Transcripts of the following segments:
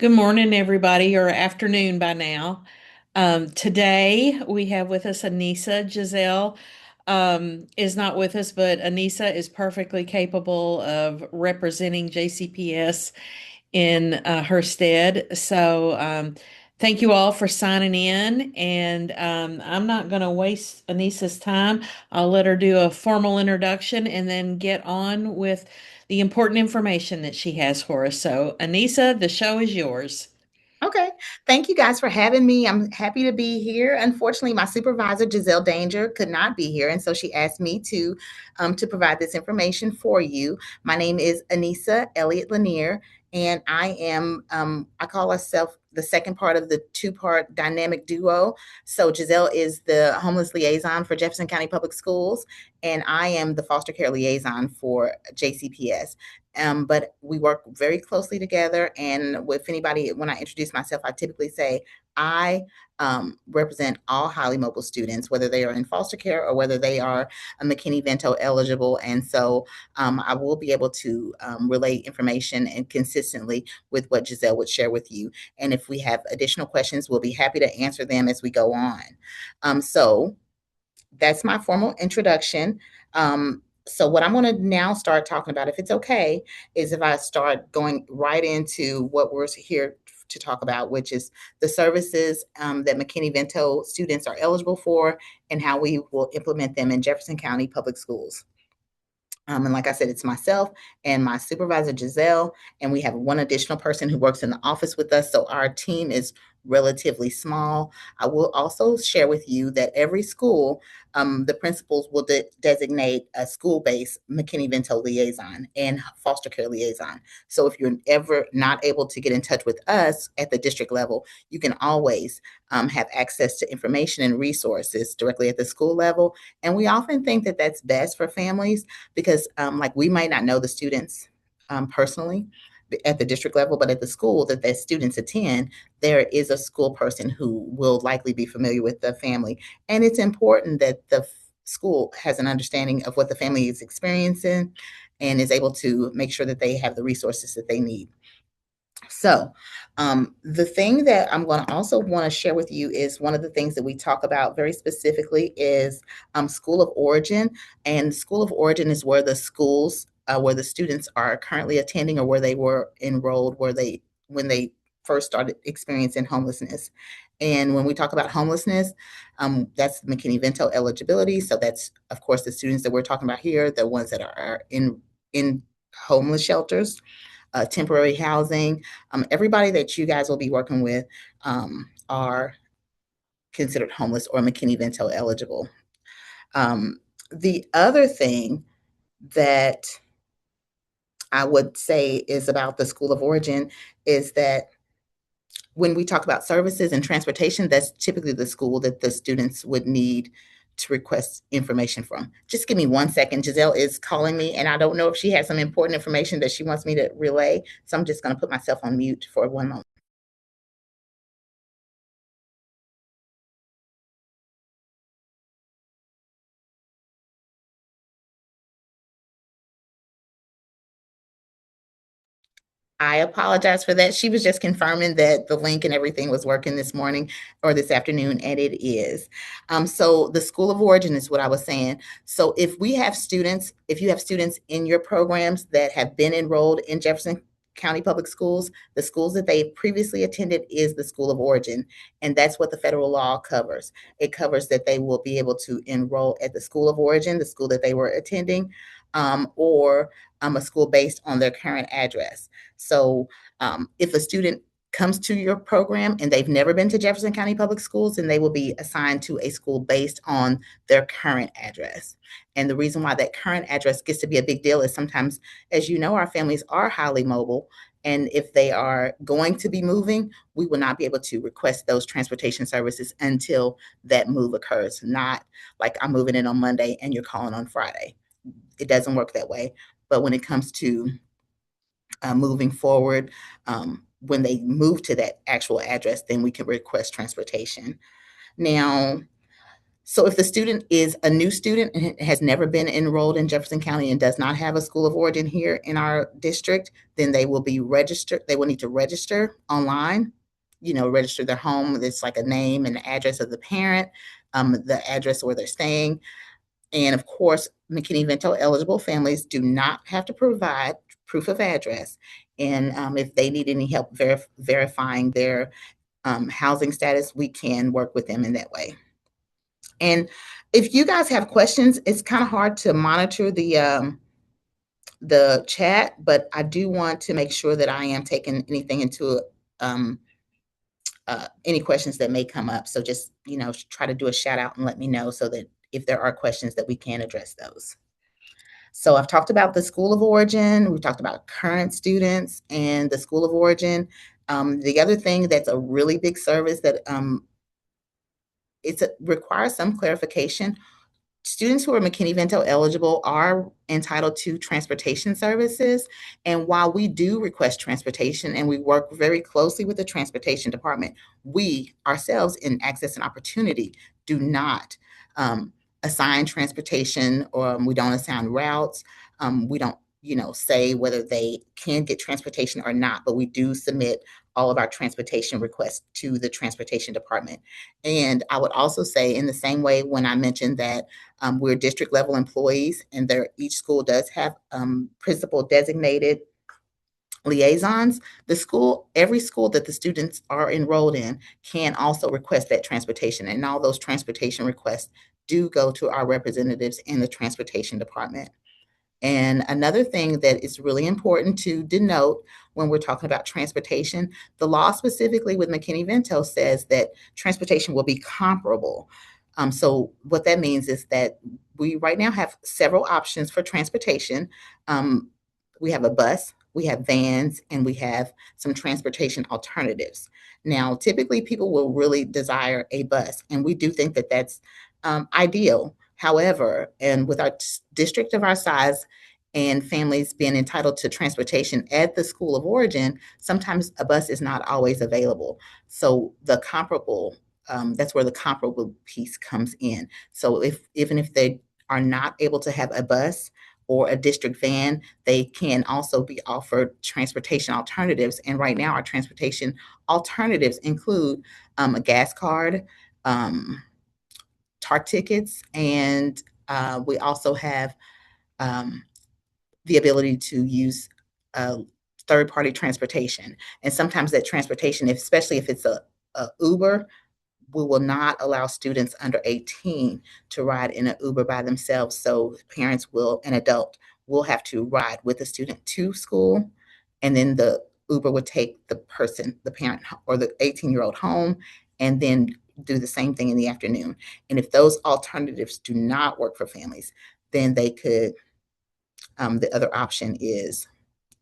Good morning, everybody, or afternoon by now. Today we have with us Anissa. Giselle is not with us, but Anissa is perfectly capable of representing JCPS in her stead. So thank you all for signing in. And I'm not going to waste Anissa's time. I'll let her do a formal introduction and then get on with the important information that she has for us. So, Anissa, the show is yours. Okay. Thank you guys for having me. I'm happy to be here. Unfortunately, my supervisor, Giselle Danger, could not be here. And so she asked me to provide this information for you. My name is Anissa Elliott Lanier, and I call myself the second part of the two-part dynamic duo. So Giselle is the homeless liaison for Jefferson County Public Schools, and I am the foster care liaison for JCPS. But we work very closely together. And with anybody, when I introduce myself, I typically say I represent all highly mobile students, whether they are in foster care or whether they are a McKinney Vento eligible. And so I will be able to relay information and consistently with what Giselle would share with you. And if we have additional questions, we'll be happy to answer them as we go on. So that's my formal introduction. So what I'm going to now start talking about, if it's okay, is if I start going right into what we're here to talk about, which is the services that McKinney Vento students are eligible for and how we will implement them in Jefferson County Public Schools. And like I said, it's myself and my supervisor, Giselle, and we have one additional person who works in the office with us. So our team is relatively small. I will also share with you that every school, the principals will designate a school-based McKinney-Vento liaison and foster care liaison. So if you're ever not able to get in touch with us at the district level, you can always have access to information and resources directly at the school level. And we often think that that's best for families because like we might not know the students personally at the district level, but at the school that the students attend, there is a school person who will likely be familiar with the family. And it's important that the school has an understanding of what the family is experiencing and is able to make sure that they have the resources that they need. So, the thing that I'm going to also want to share with you is one of the things that we talk about very specifically is school of origin. And school of origin is where the schools, where the students are currently attending or where they were enrolled, when they first started experiencing homelessness. And when we talk about homelessness, that's McKinney-Vento eligibility. So that's, of course, the students that we're talking about here, the ones that are in homeless shelters, temporary housing. Everybody that you guys will be working with are considered homeless or McKinney-Vento eligible. The other thing that I would say is about the school of origin is that when we talk about services and transportation, that's typically the school that the students would need to request information from. Just give me 1 second. Giselle is calling me, and I don't know if she has some important information that she wants me to relay. So I'm just going to put myself on mute for 1 moment. I apologize for that. She was just confirming that the link and everything was working this morning or this afternoon, and it is. So the school of origin is what I was saying. So if you have students in your programs that have been enrolled in Jefferson County Public Schools, the schools that they previously attended is the school of origin. And that's what the federal law covers. It covers that they will be able to enroll at the school of origin, the school that they were attending, or a school based on their current address. So if a student comes to your program and they've never been to Jefferson County Public Schools, then they will be assigned to a school based on their current address. And the reason why that current address gets to be a big deal is sometimes, as you know, our families are highly mobile. And if they are going to be moving, we will not be able to request those transportation services until that move occurs. Not like I'm moving in on Monday and you're calling on Friday. It doesn't work that way. But when it comes to moving forward, when they move to that actual address, then we can request transportation. Now, So if the student is a new student and has never been enrolled in Jefferson County and does not have a school of origin here in our district, then they will be registered. They will need to register online, register their home. It's like a name and the address of the parent, the address where they're staying. And of course, McKinney Vento eligible families do not have to provide proof of address. And if they need any help verifying their housing status, we can work with them in that way. And if you guys have questions, it's kind of hard to monitor the chat, but I do want to make sure that I am taking anything into um, any questions that may come up. So just try to do a shout out and let me know so that if there are questions that we can address those. So I've talked about the school of origin. We've talked about current students and the school of origin. The other thing that's a really big service that requires some clarification. Students who are McKinney-Vento eligible are entitled to transportation services. And while we do request transportation and we work very closely with the transportation department, we ourselves in Access and Opportunity do not assign transportation, or we don't assign routes. We don't say whether they can get transportation or not, but we do submit all of our transportation requests to the transportation department. And I would also say, in the same way, when I mentioned that we're district level employees, and each school does have principal designated liaisons. Every school that the students are enrolled in can also request that transportation, and all those transportation requests do go to our representatives in the transportation department. And another thing that is really important to denote when we're talking about transportation, the law specifically with McKinney-Vento says that transportation will be comparable. So what that means is that we right now have several options for transportation. We have a bus, we have vans, and we have some transportation alternatives. Now, typically people will really desire a bus, and we do think that that's ideal. However, and with our district of our size and families being entitled to transportation at the school of origin, sometimes a bus is not always available. So that's where the comparable piece comes in. So even if they are not able to have a bus or a district van, they can also be offered transportation alternatives. And right now, our transportation alternatives include a gas card, TART tickets, and we also have the ability to use third-party transportation. And sometimes that transportation, especially if it's a Uber, we will not allow students under 18 to ride in an Uber by themselves. So an adult will have to ride with the student to school, and then the Uber would take the parent or the 18-year-old home, and then do the same thing in the afternoon. And if those alternatives do not work for families, then the other option is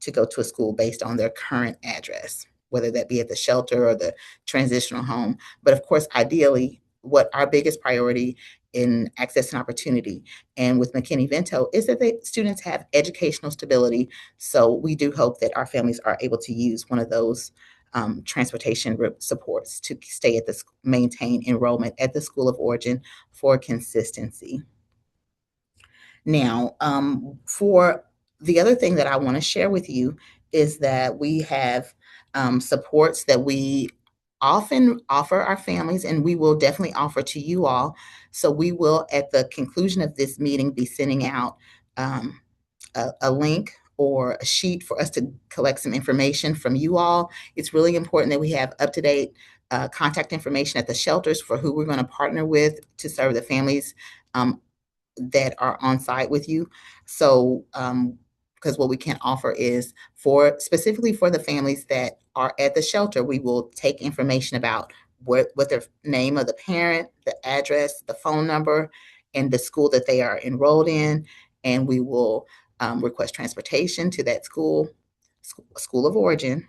to go to a school based on their current address, whether that be at the shelter or the transitional home. But of course, ideally, what our biggest priority in Access and Opportunity and with McKinney-Vento is that the students have educational stability. So we do hope that our families are able to use one of those transportation supports to maintain enrollment at the school of origin for consistency. Now, for the other thing that I want to share with you is that we have supports that we often offer our families, and we will definitely offer to you all. So we will, at the conclusion of this meeting, be sending out a link or a sheet for us to collect some information from you all. It's really important that we have up-to-date contact information at the shelters for who we're going to partner with to serve the families that are on site with you. So, because what we can offer is specifically for the families that are at the shelter, we will take information about what their name of the parent, the address, the phone number, and the school that they are enrolled in. And we will request transportation to that school of origin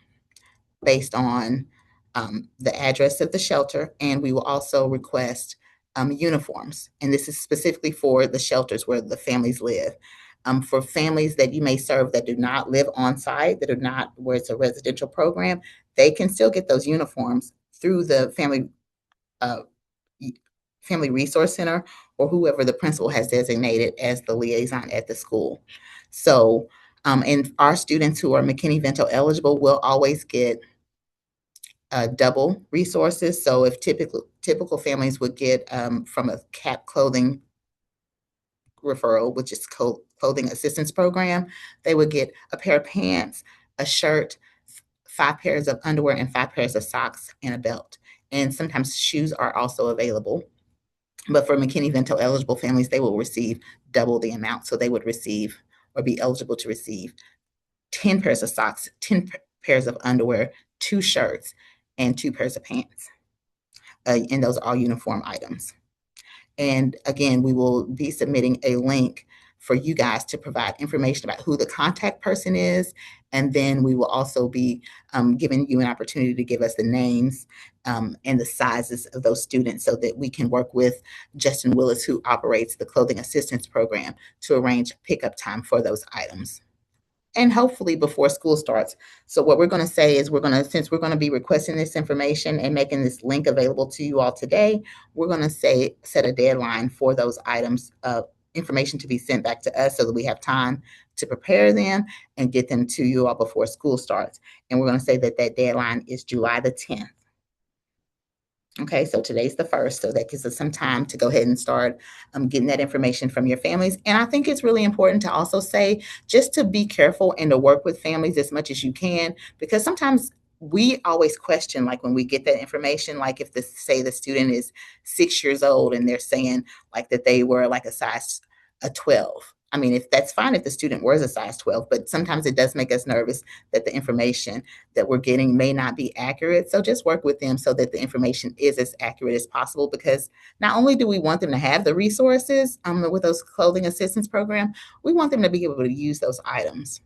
based on the address of the shelter. And we will also request uniforms. And this is specifically for the shelters where the families live. For families that you may serve that do not live on site, that are not where it's a residential program, they can still get those uniforms through the family Family Resource Center, or whoever the principal has designated as the liaison at the school. So, and our students who are McKinney Vento eligible will always get double resources. So if typical families would get from a CAP clothing referral, which is clothing assistance program, they would get a pair of pants, a shirt, 5 pairs of underwear, and 5 pairs of socks and a belt. And sometimes shoes are also available. But for McKinney Vento eligible families, they will receive double the amount. So they would receive or be eligible to receive 10 pairs of socks, 10 pairs of underwear, 2 shirts, and 2 pairs of pants. And those are all uniform items. And again, we will be submitting a link for you guys to provide information about who the contact person is. And then we will also be giving you an opportunity to give us the names and the sizes of those students so that we can work with Justin Willis, who operates the clothing assistance program, to arrange pickup time for those items and hopefully before school starts. So what we're going to say is since we're going to be requesting this information and making this link available to you all today, we're going to set a deadline for those items of information to be sent back to us so that we have time to prepare them and get them to you all before school starts. And we're going to say that deadline is July the 10th. Okay, so today's the 1st, so that gives us some time to go ahead and start getting that information from your families. And I think it's really important to also say just to be careful and to work with families as much as you can, because sometimes we always question, like when we get that information, like if say the student is 6 years old and they're saying like that they were like a 12. I mean, if that's fine if the student wears a size 12, but sometimes it does make us nervous that the information that we're getting may not be accurate. So just work with them so that the information is as accurate as possible, because not only do we want them to have the resources with those clothing assistance program, we want them to be able to use those items.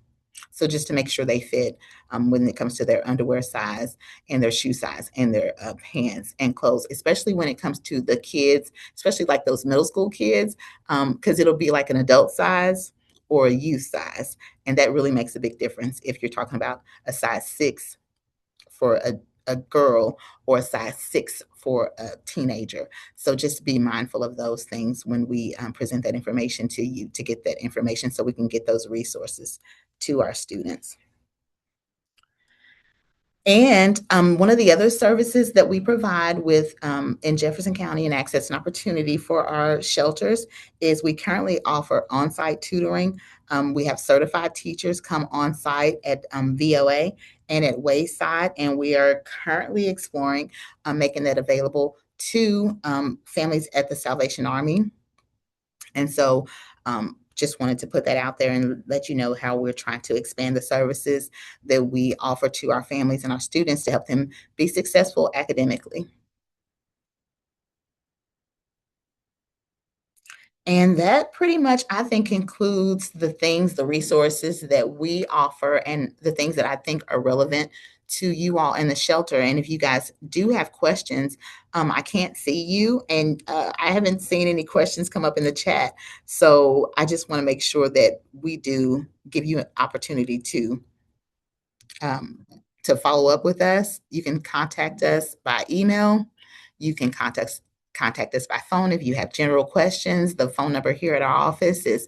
So just to make sure they fit when it comes to their underwear size and their shoe size and their pants and clothes, especially when it comes to the kids, especially like those middle school kids, because it'll be like an adult size or a youth size. And that really makes a big difference if you're talking about a size 6 for a girl or a size 6 for a teenager. So just be mindful of those things when we present that information to you, to get that information so we can get those resources to our students. And one of the other services that we provide with in Jefferson County and Access and Opportunity for our shelters is we currently offer on-site tutoring. We have certified teachers come on-site at VOA and at Wayside, and we are currently exploring making that available to families at the Salvation Army. And so just wanted to put that out there and let you know how we're trying to expand the services that we offer to our families and our students to help them be successful academically. And that pretty much, I think, includes the resources that we offer and the things that I think are relevant to you all in the shelter. And if you guys do have questions, I can't see you and I haven't seen any questions come up in the chat. So I just want to make sure that we do give you an opportunity um, to follow up with us. You can contact us by email. You can contact us by phone if you have general questions. The phone number here at our office is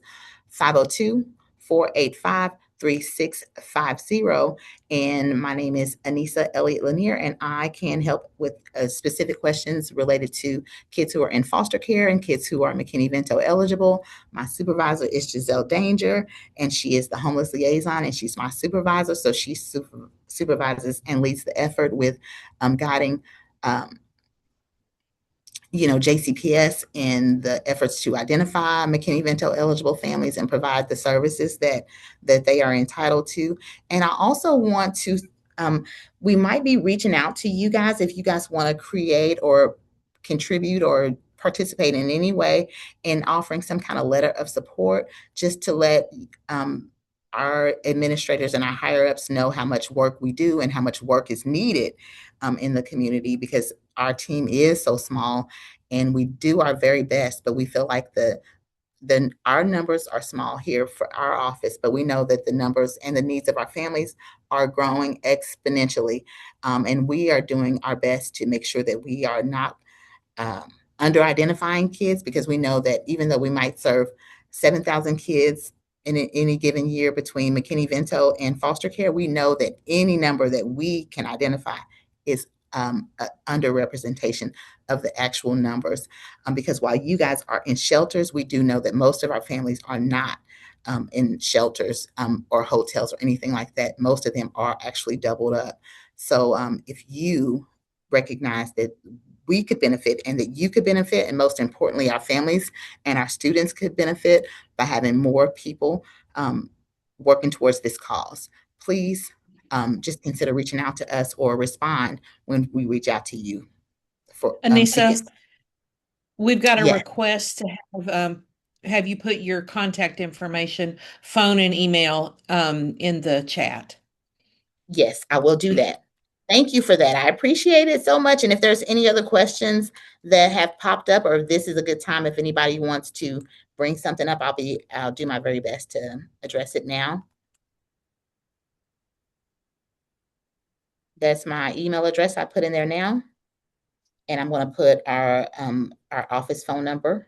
502-485-3650. And my name is Anissa Elliott Lanier, and I can help with specific questions related to kids who are in foster care and kids who are McKinney Vento eligible. My supervisor is Giselle Danger, and she is the homeless liaison, and she's my supervisor. So she supervises and leads the effort with guiding JCPS in the efforts to identify McKinney Vento eligible families and provide the services that they are entitled to. And I also want to, we might be reaching out to you guys if you guys want to create or contribute or participate in any way in offering some kind of letter of support, just to let our administrators and our higher ups know how much work we do and how much work is needed in the community, because our team is so small and we do our very best, but we feel like our numbers are small here for our office, but we know that the numbers and the needs of our families are growing exponentially. And we are doing our best to make sure that we are not under identifying kids, because we know that even though we might serve 7,000 kids in any given year between McKinney, Vento, and foster care, we know that any number that we can identify is underrepresentation of the actual numbers. Because while you guys are in shelters, we do know that most of our families are not in shelters or hotels or anything like that. Most of them are actually doubled up. So if you recognize that we could benefit and that you could benefit, and most importantly, our families and our students could benefit by having more people working towards this cause, please just consider reaching out to us or respond when we reach out to you for Anissa, tickets. we've got a Yes, request to have you put your contact information, phone and email in the chat. yes, I will do that. Thank you for that. I appreciate it so much. And if there's any other questions that have popped up, or if this is a good time, if anybody wants to bring something up, I'll do my very best to address it now. That's my email address I put in there now. And I'm going to put our office phone number.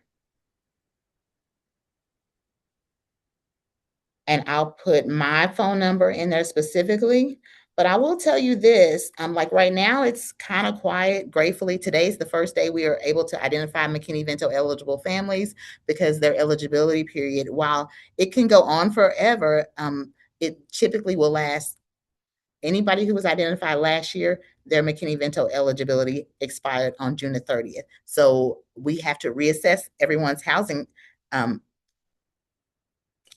And I'll put my phone number in there specifically. But I will tell you this, like right now, it's kind of quiet. Gratefully, today's the first day we are able to identify McKinney-Vento eligible families, because their eligibility period, while it can go on forever, it typically will last. Anybody who was identified last year, their McKinney-Vento eligibility expired on June the 30th. So we have to reassess everyone's um,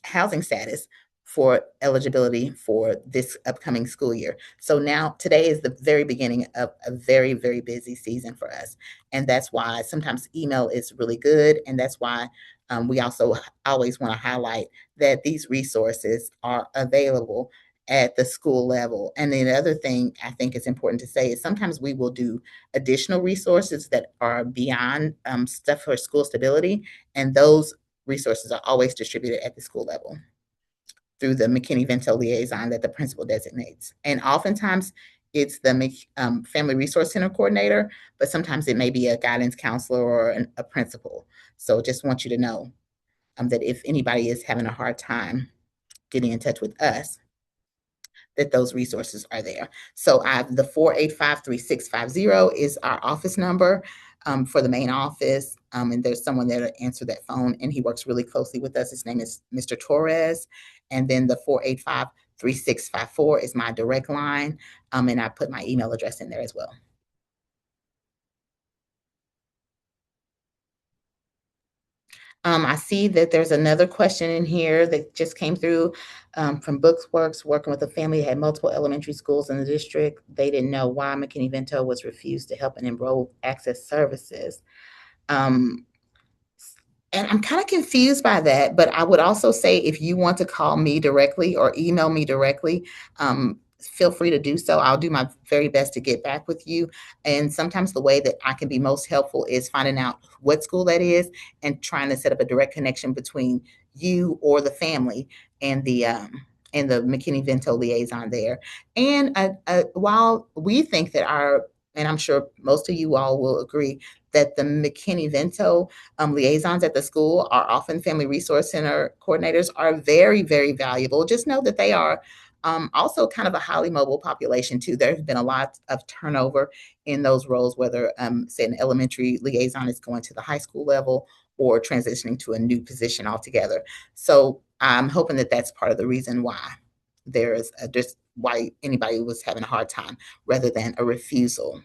housing status for eligibility for this upcoming school year. So now today is the very beginning of a very, very busy season for us. And that's why sometimes email is really good. And that's why we also always want to highlight that these resources are available at the school level. And then the other thing I think is important to say is sometimes we will do additional resources that are beyond stuff for school stability. And those resources are always distributed at the school level through the McKinney-Vento liaison that the principal designates. And oftentimes it's the Family Resource Center coordinator, but sometimes it may be a guidance counselor or a principal. So just want you to know that if anybody is having a hard time getting in touch with us, that those resources are there. So I have the 485-3650 is our office number for the main office. And there's someone there to answer that phone, and he works really closely with us. His name is Mr. Torres. And then the 485-3654 is my direct line. And I put my email address in there as well. I see that there's another question in here that just came through from Booksworks, working with a family that had multiple elementary schools in the district. They didn't know why McKinney-Vento was refused to help and enroll access services. Um, and I'm kind of confused by that, but I would also say if you want to call me directly or email me directly, feel free to do so. I'll do my very best to get back with you. And sometimes the way that I can be most helpful is finding out what school that is and trying to set up a direct connection between you or the family and the McKinney-Vento liaison there. And while we think that and I'm sure most of you all will agree that the McKinney-Vento liaisons at the school are often Family Resource Center coordinators, are very, very valuable. Just know that they are also kind of a highly mobile population too. There's been a lot of turnover in those roles, whether say an elementary liaison is going to the high school level or transitioning to a new position altogether. So I'm hoping that that's part of the reason why there is just why anybody was having a hard time rather than a refusal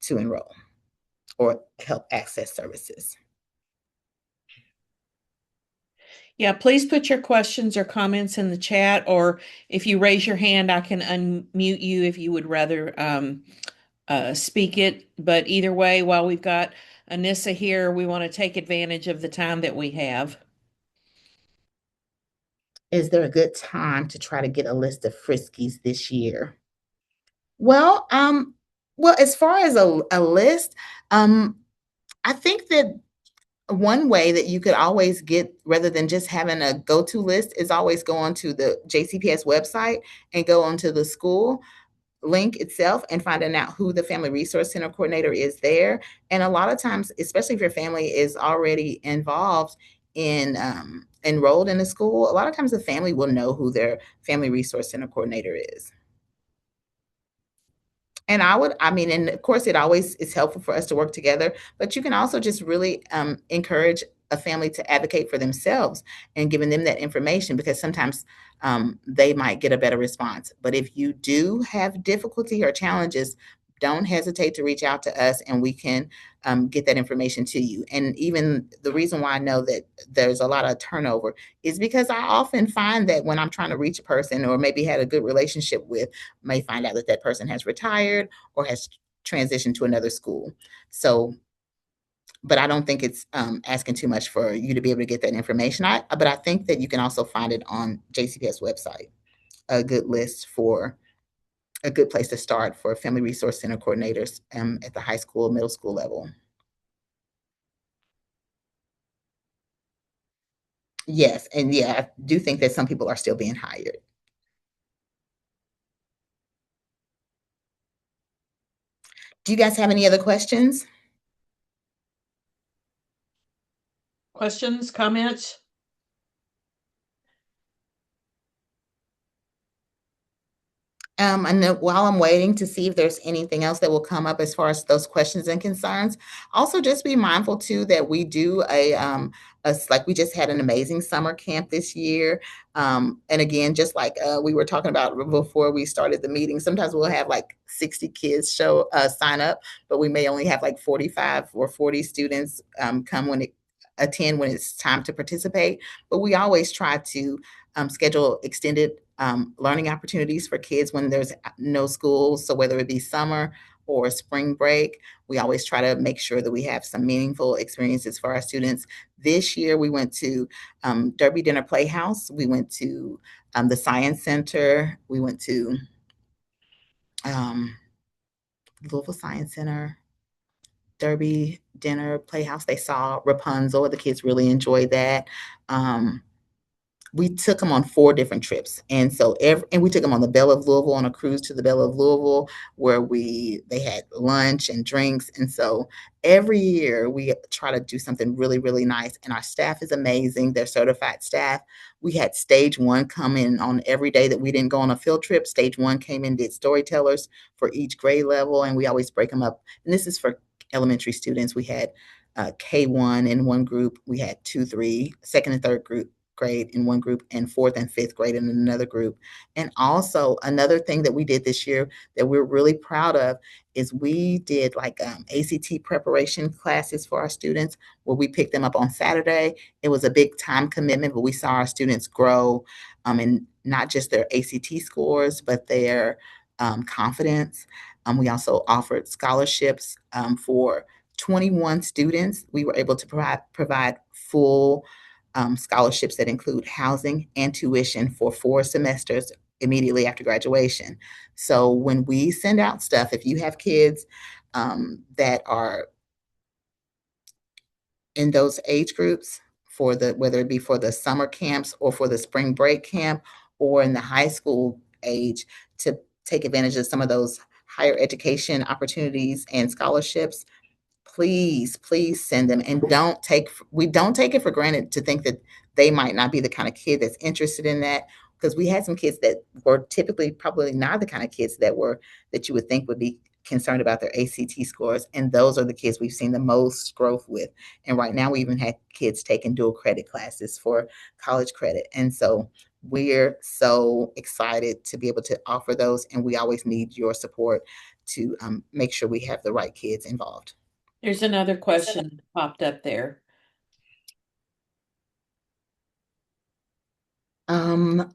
to enroll or help access services. Yeah, please put your questions or comments in the chat, or if you raise your hand, I can unmute you if you would rather speak it. But either way, while we've got Anissa here, we want to take advantage of the time that we have. Is there a good time to try to get a list of friskies this year? Well, as far as a list, I think that one way that you could always get, rather than just having a go-to list, is always go onto the JCPS website and go onto the school link itself and finding out who the Family Resource Center coordinator is there. And a lot of times, especially if your family is already involved in enrolled in a school, a lot of times the family will know who their Family Resource Center coordinator is. And I mean, and of course, it always is helpful for us to work together, but you can also just really encourage a family to advocate for themselves and giving them that information because sometimes they might get a better response. But if you do have difficulty or challenges, don't hesitate to reach out to us and we can get that information to you. And even the reason why I know that there's a lot of turnover is because I often find that when I'm trying to reach a person or maybe had a good relationship with, may find out that that person has retired or has transitioned to another school. So, but I don't think it's asking too much for you to be able to get that information. But I think that you can also find it on JCPS website, a good list for a good place to start for Family Resource Center coordinators at the high school, middle school level. Yes, and yeah, I do think that some people are still being hired. Do you guys have any other questions? Questions, comments? And then while I'm waiting to see if there's anything else that will come up as far as those questions and concerns, also just be mindful too that we do like we just had an amazing summer camp this year. And again, just like we were talking about before we started the meeting, sometimes we'll have like 60 kids sign up, but we may only have like 45 or 40 students come when it attend when it's time to participate. But we always try to schedule extended learning opportunities for kids when there's no school. So whether it be summer or spring break, we always try to make sure that we have some meaningful experiences for our students. This year, we went to Derby Dinner Playhouse. We went to the Science Center. We went to um, Louisville Science Center, Derby Dinner Playhouse. They saw Rapunzel. The kids really enjoyed that. We took them on 4 different trips. And so and we took them on the Belle of Louisville on a cruise to the Belle of Louisville where they had lunch and drinks. And so every year we try to do something really, really nice. And our staff is amazing. They're certified staff. We had stage 1 come in on every day that we didn't go on a field trip. Stage 1 came in, did storytellers for each grade level, and we always break them up. And this is for elementary students. We had K1 in one group. We had 2, 3, second and third grade in one group and fourth and fifth grade in another group. And also another thing that we did this year that we're really proud of is we did like ACT preparation classes for our students where we picked them up on Saturday. It was a big time commitment, but we saw our students grow in not just their ACT scores, but their confidence. We also offered scholarships for 21 students. We were able to provide full scholarships that include housing and tuition for 4 semesters immediately after graduation. So when we send out stuff, if you have kids that are in those age groups for whether it be for the summer camps or for the spring break camp or in the high school age to take advantage of some of those higher education opportunities and scholarships, please send them and we don't take it for granted to think that they might not be the kind of kid that's interested in that because we had some kids that were typically probably not the kind of kids that you would think would be concerned about their ACT scores, and those are the kids we've seen the most growth with. And right now we even had kids taking dual credit classes for college credit, and so we're so excited to be able to offer those, and we always need your support to make sure we have the right kids involved. There's another question that popped up there. Um,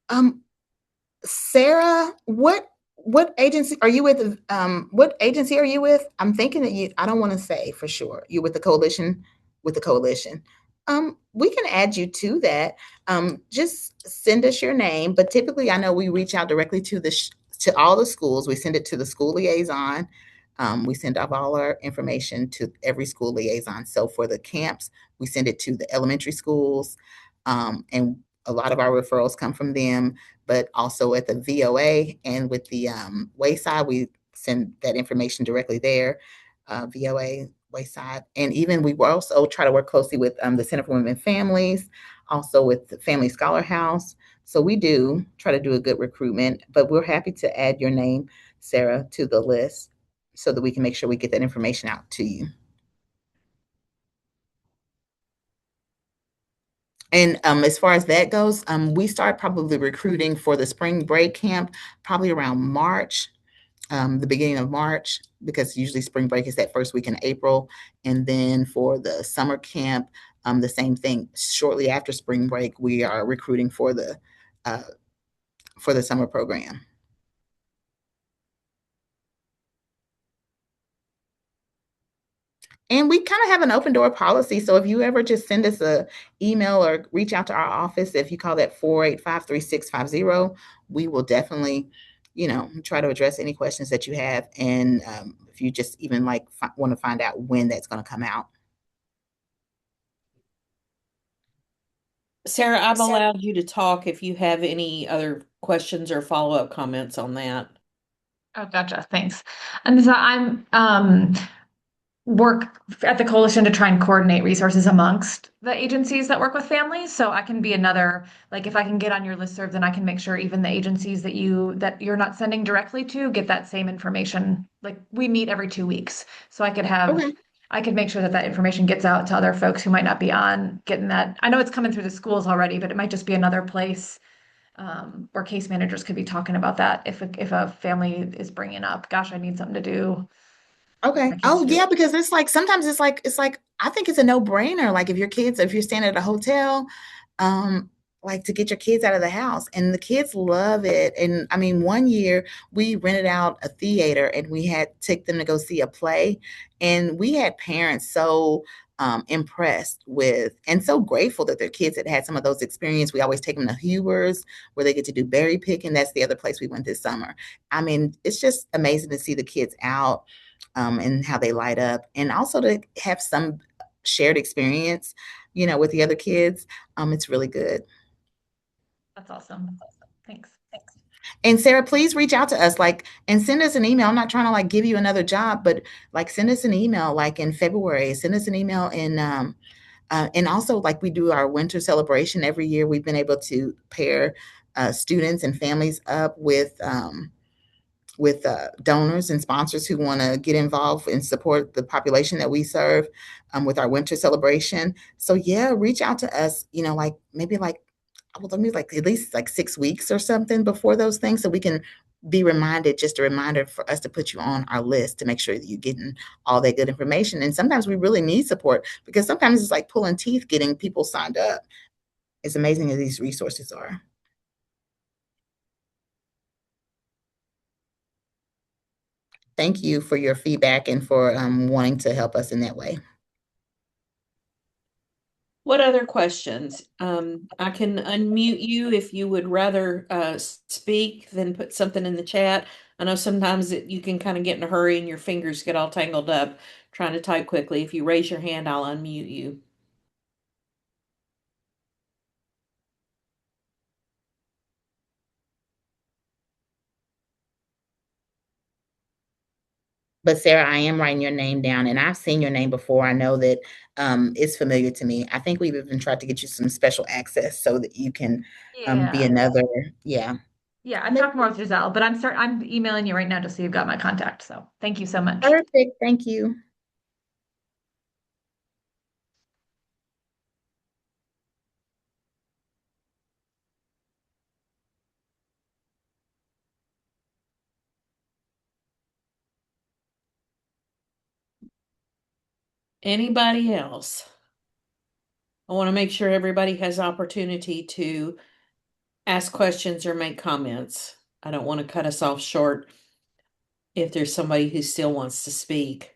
um, Sarah, what agency are you with? What agency are you with? I'm thinking that I don't want to say for sure. You with the coalition, with the coalition. We can add you to that. Just send us your name, but typically I know we reach out directly to to all the schools. We send it to the school liaison. We send off all our information to every school liaison. So for the camps, we send it to the elementary schools, and A lot of our referrals come from them, but also at the VOA and with the Wayside, we send that information directly there, VOA, Wayside. And even we will also try to work closely with the Center for Women and Families, also with the Family Scholar House. So we do try to do a good recruitment, but we're happy to add your name, Sarah, to the list so that we can make sure we get that information out to you. And as far as that goes, we start probably recruiting for the spring break camp probably around March, the beginning of March, because usually spring break is that first week in April. And then for the summer camp, the same thing. Shortly after spring break, we are recruiting uh, for the summer program. And we kind of have an open door policy. So if you ever just send us a email or reach out to our office, if you call that 485-3650, we will definitely, try to address any questions that you have. And if you just even like want to find out when that's going to come out. Sarah, I've allowed you to talk if you have any other questions or follow-up comments on that. Oh, gotcha. Thanks. And so I'm work at the coalition to try and coordinate resources amongst the agencies that work with families. So I can be another, like if I can get on your listserv, then I can make sure even the agencies that you're not sending directly to get that same information. Like we meet every 2 weeks. So Okay. I could make sure that that information gets out to other folks who might not be on getting that. I know it's coming through the schools already, but it might just be another place where case managers could be talking about that if a family is bringing up, gosh, I need something to do. Okay. My kids Oh do. yeah, because it's like sometimes it's like I think it's a no-brainer. Like if you're staying at a hotel, um, like to get your kids out of the house. And the kids love it. And I mean, one year we rented out a theater and we had take them to go see a play. And we had parents so impressed with and so grateful that their kids had had some of those experiences. We always take them to Huber's where they get to do berry picking. That's the other place we went this summer. I mean, it's just amazing to see the kids out and how they light up, and also to have some shared experience, with the other kids. It's really good. That's awesome. Thanks. And Sarah, please reach out to us, like, and send us an email. I'm not trying to like give you another job, but like send us an email, like in February. Send us an email, and also like we do our winter celebration every year. We've been able to pair students and families up with donors and sponsors who want to get involved and support the population that we serve with our winter celebration. So yeah, reach out to us, like maybe like, well, let me like at least like 6 weeks or something before those things so we can be reminded, just a reminder for us to put you on our list to make sure that you're getting all that good information. And sometimes we really need support because sometimes it's like pulling teeth getting people signed up. It's amazing as these resources are. Thank you for your feedback and for wanting to help us in that way. What other questions? I can unmute you if you would rather speak than put something in the chat. I know sometimes you can kind of get in a hurry and your fingers get all tangled up trying to type quickly. If you raise your hand, I'll unmute you. But Sarah, I am writing your name down, and I've seen your name before. I know that it's familiar to me. I think we've even tried to get you some special access so that you can be Yeah. another. Yeah. Yeah, I Maybe. talked more with Giselle, but I'm emailing you right now just so you've got my contact. So thank you so much. Perfect. Thank you. Anybody else? I want to make sure everybody has opportunity to ask questions or make comments. I don't want to cut us off short if there's somebody who still wants to speak.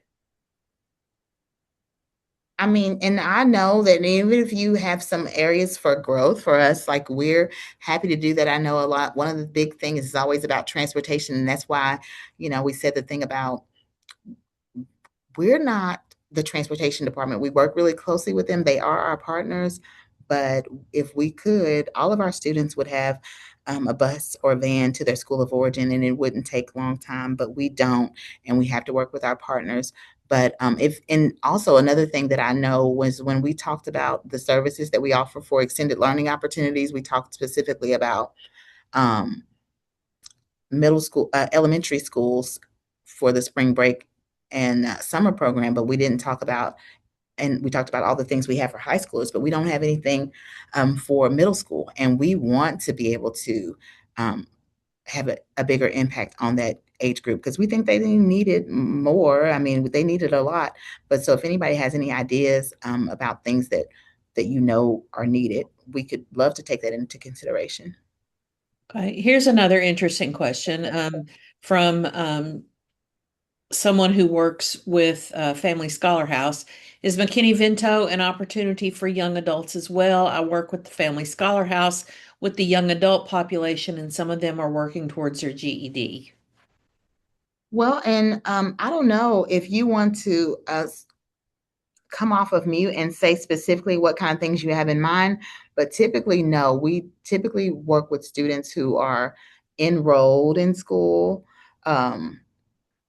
I mean, and I know that even if you have some areas for growth for us, like we're happy to do that. I know a lot. One of the big things is always about transportation, and that's why, we said the thing about we're not the transportation department. We work really closely with them. They are our partners, but if we could, all of our students would have a bus or van to their school of origin, and it wouldn't take a long time, but we don't, and we have to work with our partners. But if and also another thing that I know was when we talked about the services that we offer for extended learning opportunities, we talked specifically about um, middle school, elementary schools for the spring break and summer program, but we didn't talk about, and we talked about all the things we have for high schoolers, but we don't have anything for middle school. And we want to be able to um, have a bigger impact on that age group because we think they need it more. I mean, they need it a lot. But so if anybody has any ideas about things that you know are needed, we could love to take that into consideration. Okay, here's another interesting question from someone who works with Family Scholar House. Is McKinney Vento an opportunity for young adults as well? I work with the Family Scholar House with the young adult population, and some of them are working towards their GED. Well, and I don't know if you want to come off of mute and say specifically what kind of things you have in mind, but typically, no, we typically work with students who are enrolled in school,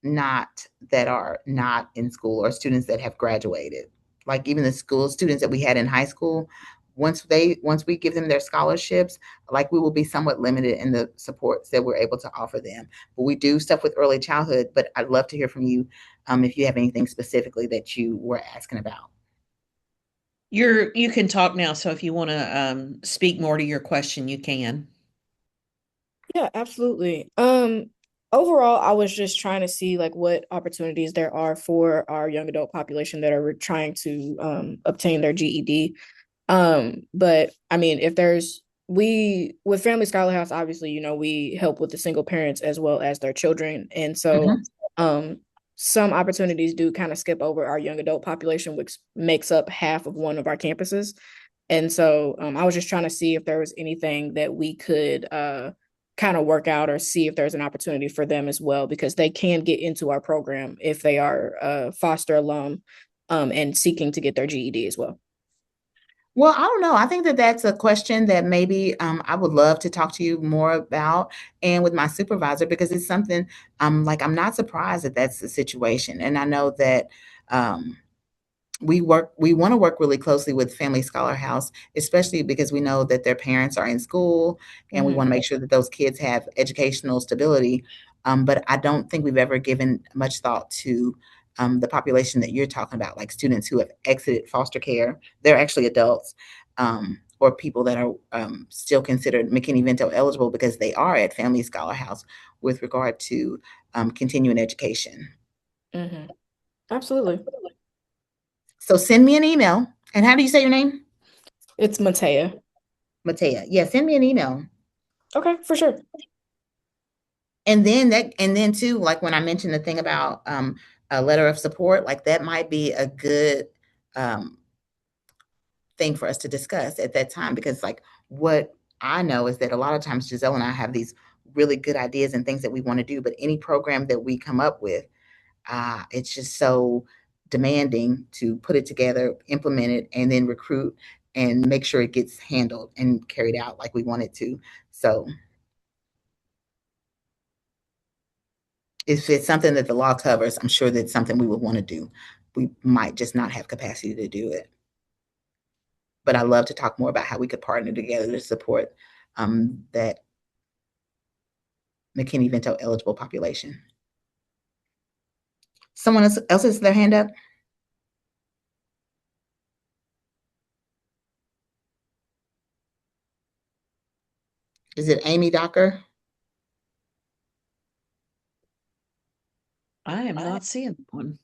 not that are not in school, or students that have graduated. Like even the school students that we had in high school, once we give them their scholarships, like we will be somewhat limited in the supports that we're able to offer them. But we do stuff with early childhood. But I'd love to hear from you if you have anything specifically that you were asking about. You can talk now, so if you want to speak more to your question, you can. Yeah, absolutely. Overall, I was just trying to see like what opportunities there are for our young adult population that are trying to obtain their GED. But I mean, if there's we with Family Scholar House, obviously, we help with the single parents as well as their children. And so Mhm. some opportunities do kind of skip over our young adult population, which makes up half of one of our campuses. And so I was just trying to see if there was anything that we could kind of work out or see if there's an opportunity for them as well, because they can get into our program if they are foster alum and seeking to get their GED as well. Well, I don't know. I think that that's a question that maybe I would love to talk to you more about and with my supervisor because it's something like I'm not surprised that that's the situation. And I know that um, we want to work really closely with Family Scholar House, especially because we know that their parents are in school and we want to Mhm. make sure that those kids have educational stability. But I don't think we've ever given much thought to the population that you're talking about, like students who have exited foster care. They're actually adults. Or people that are still considered McKinney-Vento eligible because they are at Family Scholar House with regard to continuing education. Mm-hmm. Absolutely. So send me an email. And how do you say your name? It's Matea. Matea. Yeah, send me an email. Okay, for sure. And then too, like when I mentioned the thing about a letter of support, like that might be a good um thing for us to discuss at that time because like what I know is that a lot of times Giselle and I have these really good ideas and things that we want to do, but any program that we come up with, it's just so demanding to put it together, implement it, and then recruit and make sure it gets handled and carried out like we want it to. So if it's something that the law covers, I'm sure that's something we would want to do. We might just not have capacity to do it. But I love to talk more about how we could partner together to support that McKinney-Vento eligible population. Someone else has their hand up? Is it Amy Docker? I am not seeing one.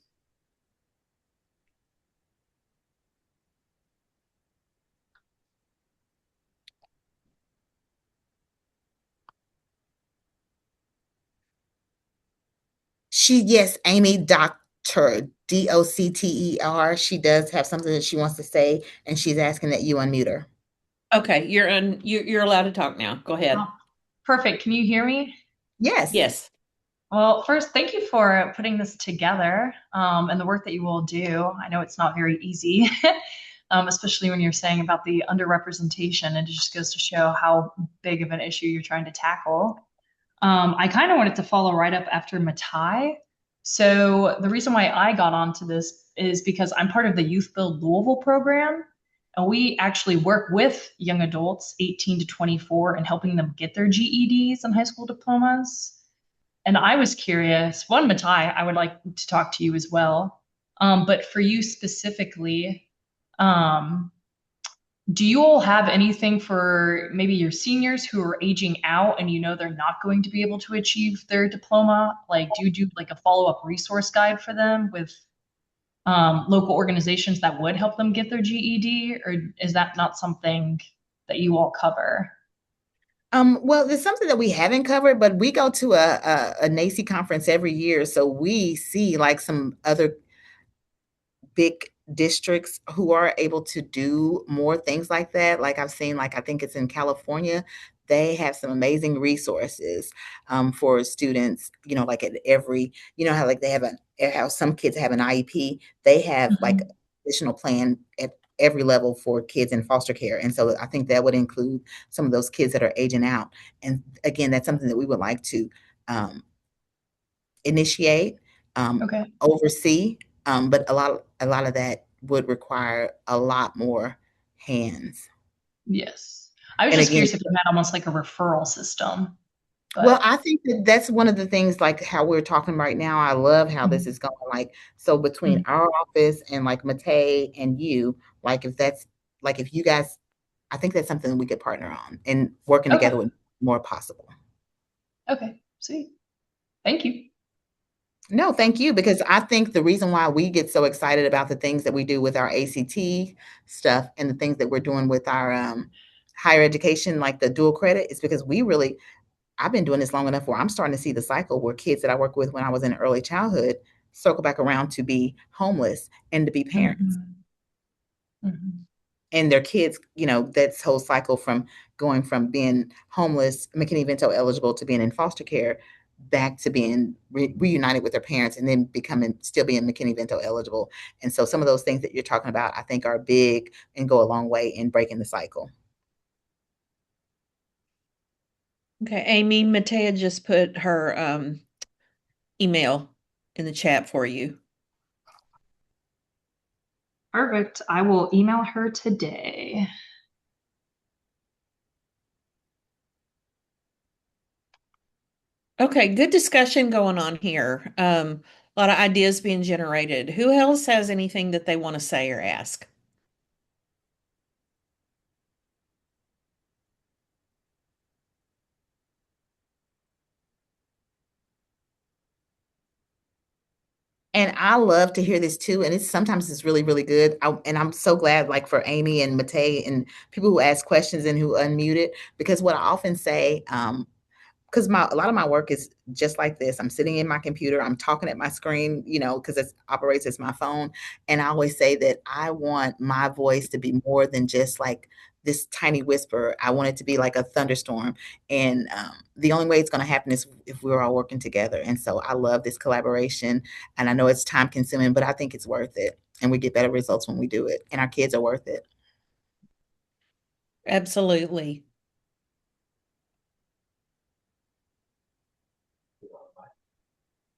Yes, Amy Doctor, Docter. She does have something that she wants to say, and she's asking that you unmute her. Okay, you're allowed to talk now. Go ahead. Oh, perfect. Can you hear me? Yes. Yes. Well, first, thank you for putting this together and the work that you will do. I know it's not very easy. especially when you're saying about the underrepresentation. It just goes to show how big of an issue you're trying to tackle. I kind of wanted to follow right up after Matai. So the reason why I got onto this is because I'm part of the Youth Build Louisville program, and we actually work with young adults 18 to 24 and helping them get their GEDs and high school diplomas. And I was curious, one, Matai, I would like to talk to you as well. But for you specifically, um, do you all have anything for maybe your seniors who are aging out and you know they're not going to be able to achieve their diploma? Like, do you do like a follow-up resource guide for them with local organizations that would help them get their GED, or is that not something that you all cover? Well, there's something that we haven't covered, but we go to a NACCE conference every year, so we see like some other big districts who are able to do more things like that. Like I've seen, like I think it's in California, they have some amazing resources for students. You know, like at every, you know how like they have how some kids have an IEP, they have like Mhm. additional plan at every level for kids in foster care. And so I think that would include some of those kids that are aging out. And again, that's something that we would like to um, initiate, Okay. oversee, but a lot of that would require a lot more hands. Yes. I was And just again, curious if you had almost like a referral system, well, but I think that that's one of the things like how we're talking right now. I love how this Mhm. is going. Like, so between Mhm. our office and like Matei and you, like if that's like if you guys, I think that's something we could partner on and working Okay. together with more possible. Okay. Sweet. Thank you. No, thank you. Because I think the reason why we get so excited about the things that we do with our ACT stuff and the things that we're doing with our higher education, like the dual credit, is because I've been doing this long enough where I'm starting to see the cycle where kids that I worked with when I was in early childhood circle back around to be homeless and to be parents. Mhm. Mhm. And their kids, you know, that's whole cycle from going from being homeless, McKinney Vento eligible, to being in foster care, back to being reunited with their parents, and then becoming still being McKinney Vento eligible. And so some of those things that you're talking about, I think, are big and go a long way in breaking the cycle. Okay, Amy, Matea just put her email in the chat for you. Perfect. I will email her today. Okay, good discussion going on here. A lot of ideas being generated. Who else has anything that they want to say or ask? And I love to hear this too. And it's sometimes it's really, really good. And I'm so glad, like for Amy and Matei and people who ask questions and who unmute it, because what I often say, because a lot of my work is just like this. I'm sitting in my computer, I'm talking at my screen, you know, because it operates as my phone. And I always say that I want my voice to be more than just like this tiny whisper. I want it to be like a thunderstorm. And the only way it's going to happen is if we're all working together. And so I love this collaboration. And I know it's time consuming, but I think it's worth it. And we get better results when we do it. And our kids are worth it. Absolutely.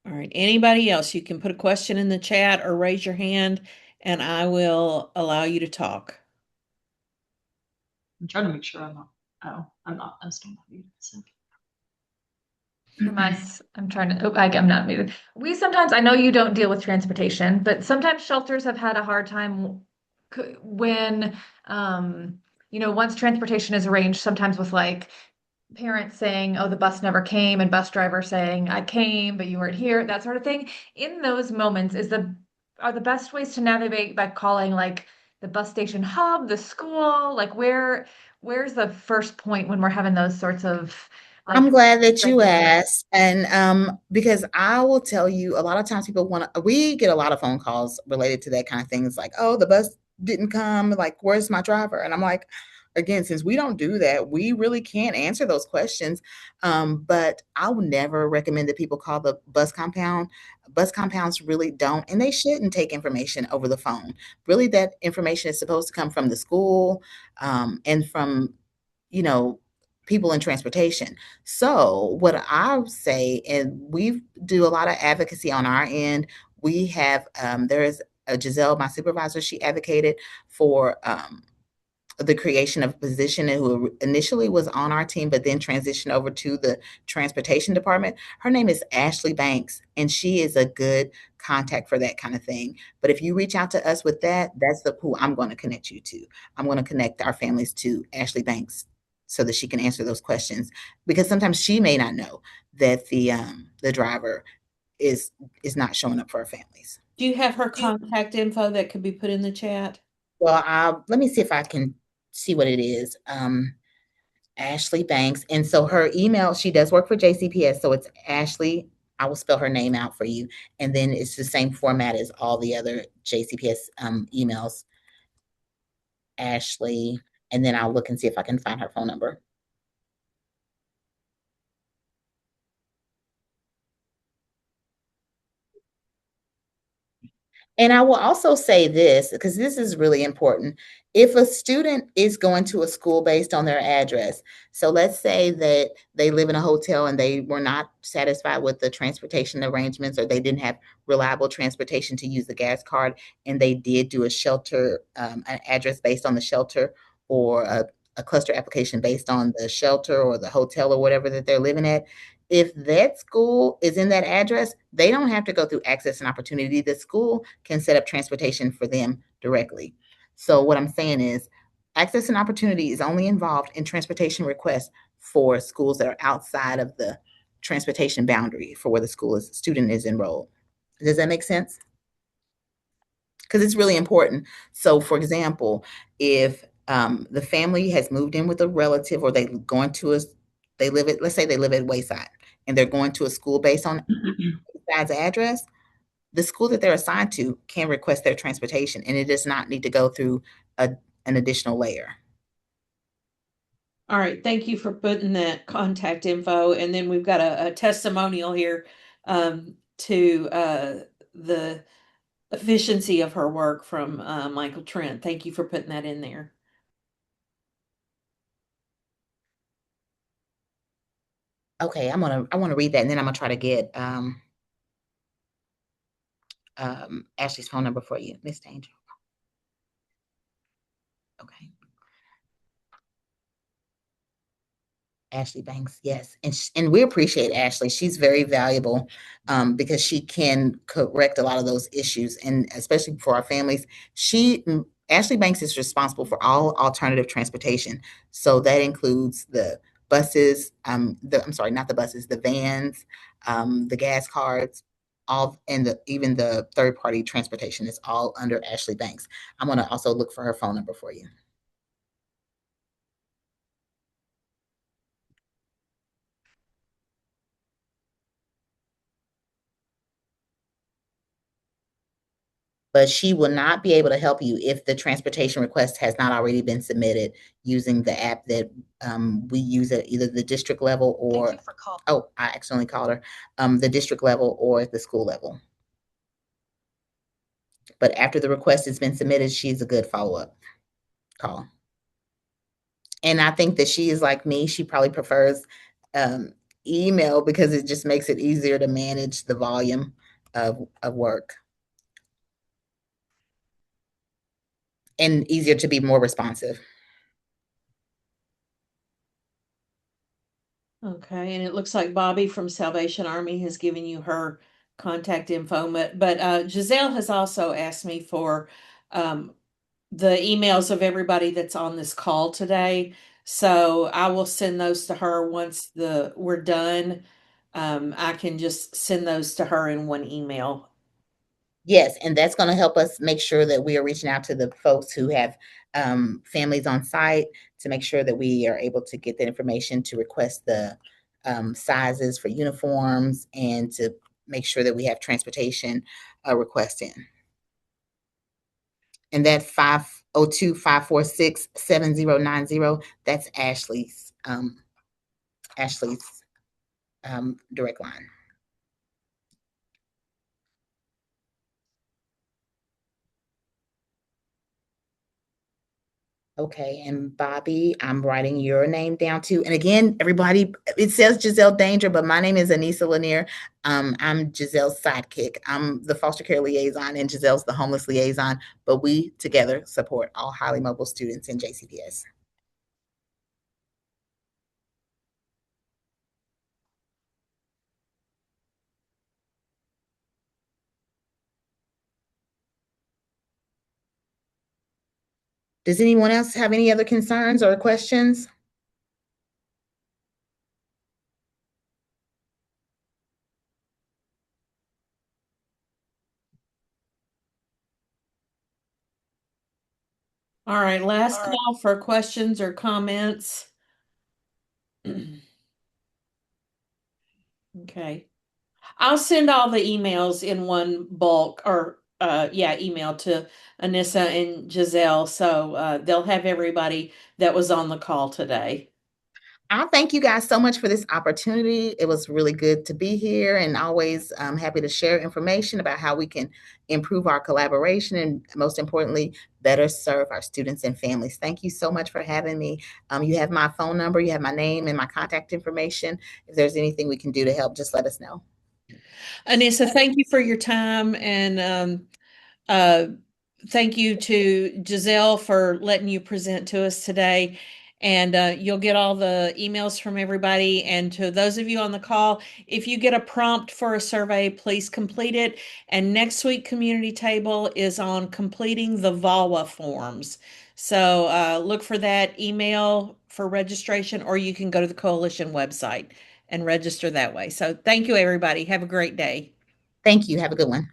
All right. Anybody else? You can put a question in the chat or raise your hand, and I will allow you to talk. I'm trying to make sure I'm not. Oh, I'm not. I'm still not muted. So. From us, I'm trying to, I'm not muted. We sometimes, I know you don't deal with transportation, but sometimes shelters have had a hard time when, once transportation is arranged, sometimes with like parents saying, oh, the bus never came, and bus driver saying, I came, but you weren't here, that sort of thing. In those moments, are the best ways to navigate by calling like the bus station hub, the school, like where's the first point when we're having those sorts of I'm like glad that you regular. asked. And because I will tell you, a lot of times people want to, we get a lot of phone calls related to that kind of thing. It's like, oh, the bus didn't come. Like, where's my driver? And I'm like, again, since we don't do that, we really can't answer those questions. But I would never recommend that people call the bus compound. Bus compounds really don't, and they shouldn't take information over the phone. Really, that information is supposed to come from the school, and from, you know, people in transportation. So what I say, and we do a lot of advocacy on our end. We have, there is a Giselle, my supervisor, she advocated for, the creation of a position, and who initially was on our team, but then transitioned over to the transportation department. Her name is Ashley Banks, and she is a good contact for that kind of thing. But if you reach out to us with that, that's the who I'm going to connect you to. I'm going to connect our families to Ashley Banks so that she can answer those questions, because sometimes she may not know that the driver is is not showing up for our families. Do you have her contact info that could be put in the chat? Well, let me see if I can see what it is. Ashley Banks. And so her email, she does work for JCPS. So it's Ashley. I will spell her name out for you. And then it's the same format as all the other JCPS emails. Ashley. And then I'll look and see if I can find her phone number. And I will also say this, because this is really important. If a student is going to a school based on their address, so let's say that they live in a hotel and they were not satisfied with the transportation arrangements, or they didn't have reliable transportation to use the gas card, and they did do a shelter, an address based on the shelter, or a cluster application based on the shelter or the hotel or whatever that they're living at. If that school is in that address, they don't have to go through access and opportunity. The school can set up transportation for them directly. So what I'm saying is, access and opportunity is only involved in transportation requests for schools that are outside of the transportation boundary for where the student is enrolled. Does that make sense? Because it's really important. So, for example, if the family has moved in with a relative, or they live at, let's say they live at Wayside, and they're going to a school based on Wayside's address, the school that they're assigned to can request their transportation, and it does not need to go through an additional layer. All right, thank you for putting that contact info. And then we've got a testimonial here to the efficiency of her work from Michael Trent. Thank you for putting that in there. Okay, I want to read that, and then I'm gonna try to get Ashley's phone number for you, Miss Danger. Okay. Ashley Banks, yes, and we appreciate Ashley. She's very valuable, because she can correct a lot of those issues, and especially for our families. Ashley Banks is responsible for all alternative transportation, so that includes the buses, I'm sorry, not the buses, the vans, the gas cards, all, and even the third party transportation is all under Ashley Banks. I'm going to also look for her phone number for you. But she will not be able to help you if the transportation request has not already been submitted using the app that we use at either the district level, or, oh, I accidentally called her, the district level or the school level. But after the request has been submitted, she's a good follow-up call. And I think that she is like me. She probably prefers email, because it just makes it easier to manage the volume of work, and easier to be more responsive. Okay, and it looks like Bobby from Salvation Army has given you her contact info, but Giselle has also asked me for the emails of everybody that's on this call today. So I will send those to her once we're done. I can just send those to her in one email. Yes, and that's going to help us make sure that we are reaching out to the folks who have families on site, to make sure that we are able to get that information, to request the sizes for uniforms, and to make sure that we have transportation requests in. And that 02-546-7090. That's Ashley's direct line. Okay, and Bobby, I'm writing your name down too. And again, everybody, it says Giselle Danger, but my name is Anissa Lanier. I'm Giselle's sidekick. I'm the foster care liaison, and Giselle's the homeless liaison. But we together support all highly mobile students in JCPS. Does anyone else have any other concerns or questions? All right, last call for questions or comments. Okay. I'll send all the emails in one bulk or email to Anissa and Giselle so they'll have everybody that was on the call today. I thank you guys so much for this opportunity. It was really good to be here and always happy to share information about how we can improve our collaboration and most importantly, better serve our students and families. Thank you so much for having me. You have my phone number, you have my name and my contact information. If there's anything we can do to help, just let us know. Anissa, thank you for your time and uh, thank you to Giselle for letting you present to us today. And you'll get all the emails from everybody. And to those of you on the call, if you get a prompt for a survey, please complete it. And next week, Community Table is on completing the VAWA forms. So look for that email for registration, or you can go to the Coalition website and register that way. So thank you, everybody. Have a great day. Thank you. Have a good one.